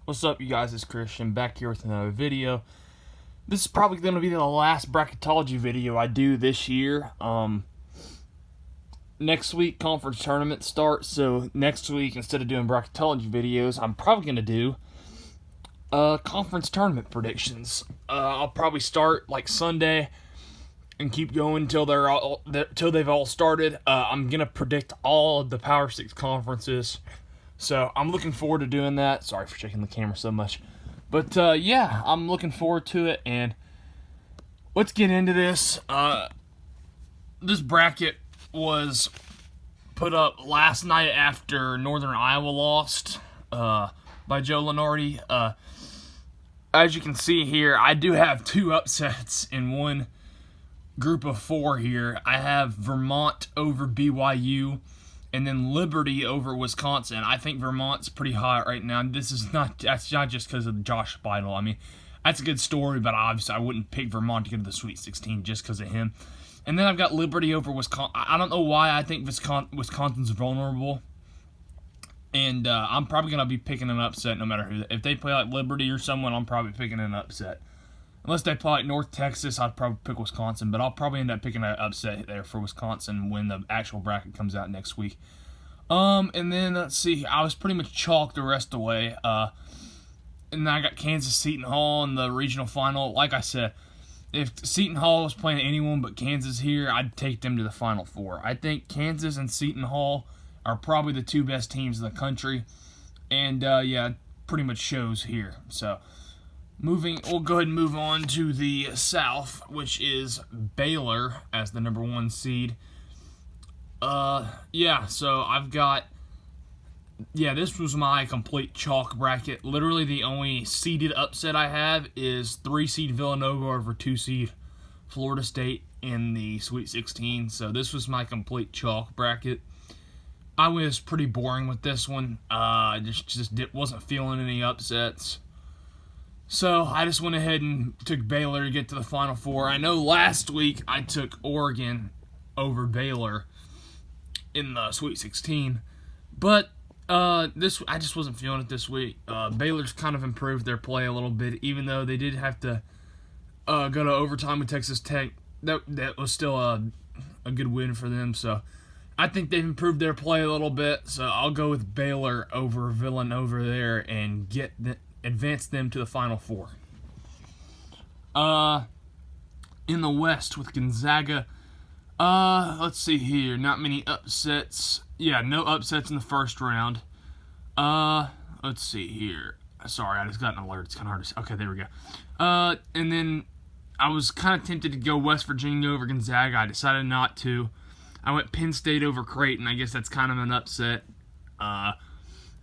What's up, you guys? It's Christian back here with another video. This is probably going to be the last bracketology video I do this year. Next week, conference tournament starts, so next week, instead of doing bracketology videos, I'm probably going to do conference tournament predictions. I'll probably start like Sunday and keep going till they've all started. I'm going to predict all of the Power 6 conferences. So I'm looking forward to doing that. Sorry for shaking the camera so much. But yeah, I'm looking forward to it. And let's get into this. This bracket was put up last night after Northern Iowa lost by Joe Lunardi. As you can see here, I do have two upsets in one group of four here. I have Vermont over BYU. And then Liberty over Wisconsin. I think Vermont's pretty hot right now. That's not just because of Josh Beidel. I mean, that's a good story, but obviously I wouldn't pick Vermont to get to the Sweet 16 just because of him. And then I've got Liberty over Wisconsin. I don't know why I think Wisconsin's vulnerable. And I'm probably going to be picking an upset no matter who. If they play like Liberty or someone, I'm probably picking an upset. Unless they play like North Texas, I'd probably pick Wisconsin. But I'll probably end up picking an upset there for Wisconsin when the actual bracket comes out next week. And then, let's see. I was pretty much chalked the rest of the way. And then I got Kansas Seton Hall in the regional final. Like I said, if Seton Hall was playing anyone but Kansas here, I'd take them to the Final Four. I think Kansas and Seton Hall are probably the two best teams in the country. And, yeah, it pretty much shows here. So we'll go ahead and move on to the South, which is Baylor as the number 1 seed. Yeah, so I've got, this was my complete chalk bracket. Literally the only seeded upset I have is 3-seed Villanova over 2-seed Florida State in the Sweet 16. So this was my complete chalk bracket. I was pretty boring with this one. Wasn't feeling any upsets. So I just went ahead and took Baylor to get to the Final Four. I know last week I took Oregon over Baylor in the Sweet 16, but I just wasn't feeling it this week. Baylor's kind of improved their play a little bit, even though they did have to go to overtime with Texas Tech. That was still a good win for them. So I think they've improved their play a little bit. So I'll go with Baylor over Villanova there and advance them to the Final Four. In the West with Gonzaga, let's see here. Not many upsets. Yeah, no upsets in the first round. Let's see here. Sorry, I just got an alert. It's kind of hard to see. Okay, there we go. And then I was kind of tempted to go West Virginia over Gonzaga. I decided not to. I went Penn State over Creighton. I guess that's kind of an upset.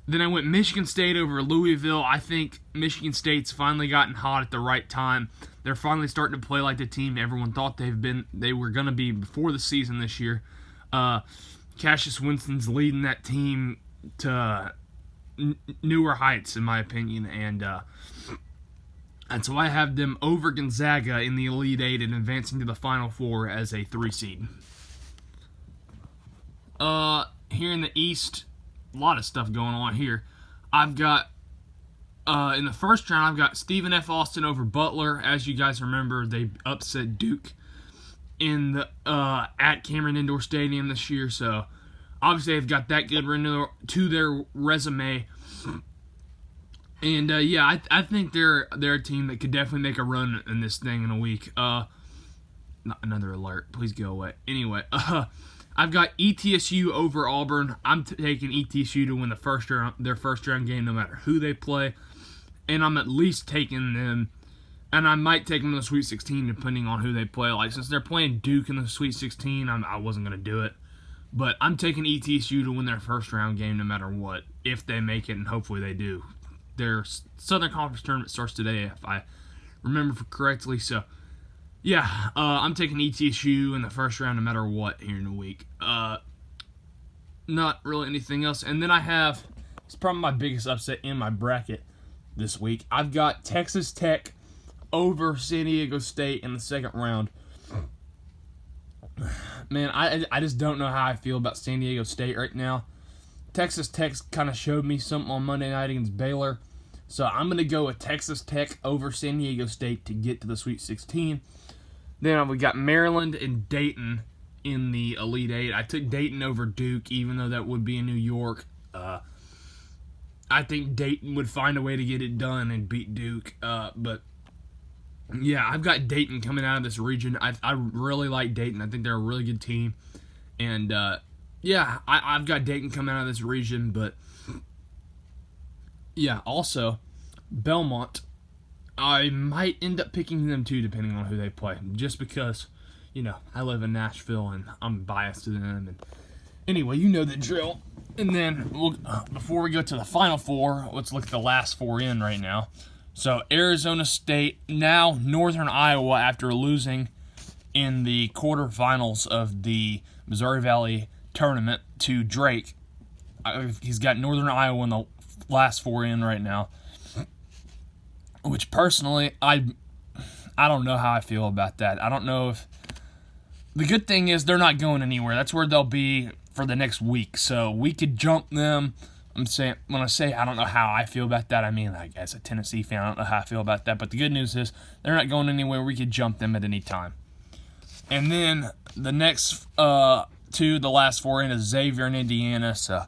Then I went Michigan State over Louisville. I think Michigan State's finally gotten hot at the right time. They're finally starting to play like the team everyone thought they were going to be before the season this year. Cassius Winston's leading that team to newer heights, in my opinion. And so I have them over Gonzaga in the Elite Eight and advancing to the Final Four as a 3-seed. Here in the East, a lot of stuff going on here. I've got, in the first round, I've got Stephen F. Austin over Butler. As you guys remember, they upset Duke in the at Cameron Indoor Stadium this year. So, obviously, they've got that good to their resume. And, yeah, I think they're a team that could definitely make a run in this thing in a week. Not another alert. Please go away. Anyway, I've got ETSU over Auburn. I'm taking ETSU to win their first round game no matter who they play. And I'm at least taking them, and I might take them in the Sweet 16 depending on who they play. Like, since they're playing Duke in the Sweet 16, I wasn't going to do it. But I'm taking ETSU to win their first round game no matter what, if they make it, and hopefully they do. Their Southern Conference tournament starts today, if I remember correctly. So, yeah, I'm taking ETSU in the first round no matter what here in a week. Not really anything else. And then I have, it's probably my biggest upset in my bracket this week. I've got Texas Tech over San Diego State in the second round. Man, I just don't know how I feel about San Diego State right now. Texas Tech kind of showed me something on Monday night against Baylor. So I'm going to go with Texas Tech over San Diego State to get to the Sweet 16. Then we got Maryland and Dayton in the Elite Eight. I took Dayton over Duke, even though that would be in New York. I think Dayton would find a way to get it done and beat Duke. But yeah, I've got Dayton coming out of this region. I really like Dayton. I think they're a really good team. And yeah, I've got Dayton coming out of this region. But yeah, also Belmont, I might end up picking them too, depending on who they play. Just because, you know, I live in Nashville and I'm biased to them. And anyway, you know the drill. And then before we go to the Final Four, let's look at the last four in right now. So Arizona State, now Northern Iowa, after losing in the quarterfinals of the Missouri Valley tournament to Drake. He's got Northern Iowa in the last four in right now. Which personally, I don't know how I feel about that. I don't know if... The good thing is they're not going anywhere. That's where they'll be for the next week. So we could jump them. I'm saying, when I say I don't know how I feel about that, I mean, like, as a Tennessee fan, I don't know how I feel about that. But the good news is they're not going anywhere. We could jump them at any time. And then the next two, the last four in, is Xavier and Indiana. So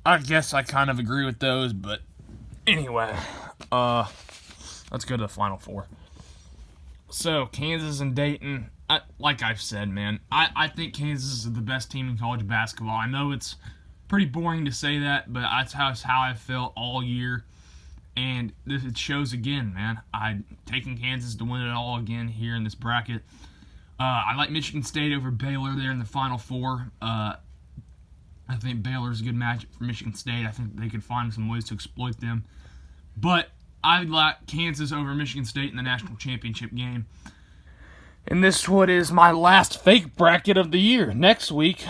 I guess I kind of agree with those. But anyway, let's go to the Final Four. So Kansas and Dayton. Like I've said, man, I think Kansas is the best team in college basketball. I know it's pretty boring to say that, but that's how I felt all year. And it shows again, man. I'm taking Kansas to win it all again here in this bracket. I like Michigan State over Baylor there in the Final Four. I think Baylor's a good matchup for Michigan State. I think they could find some ways to exploit them. But I like Kansas over Michigan State in the national championship game. And this what is my last fake bracket of the year. Next week,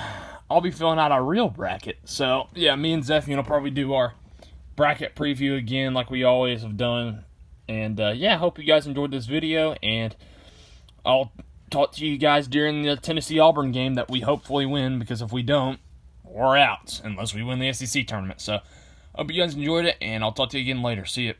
I'll be filling out a real bracket. So, yeah, me and Zephian will probably do our bracket preview again like we always have done. And, yeah, I hope you guys enjoyed this video. And I'll talk to you guys during the Tennessee-Auburn game that we hopefully win. Because if we don't, we're out. Unless we win the SEC tournament. So, hope you guys enjoyed it. And I'll talk to you again later. See ya.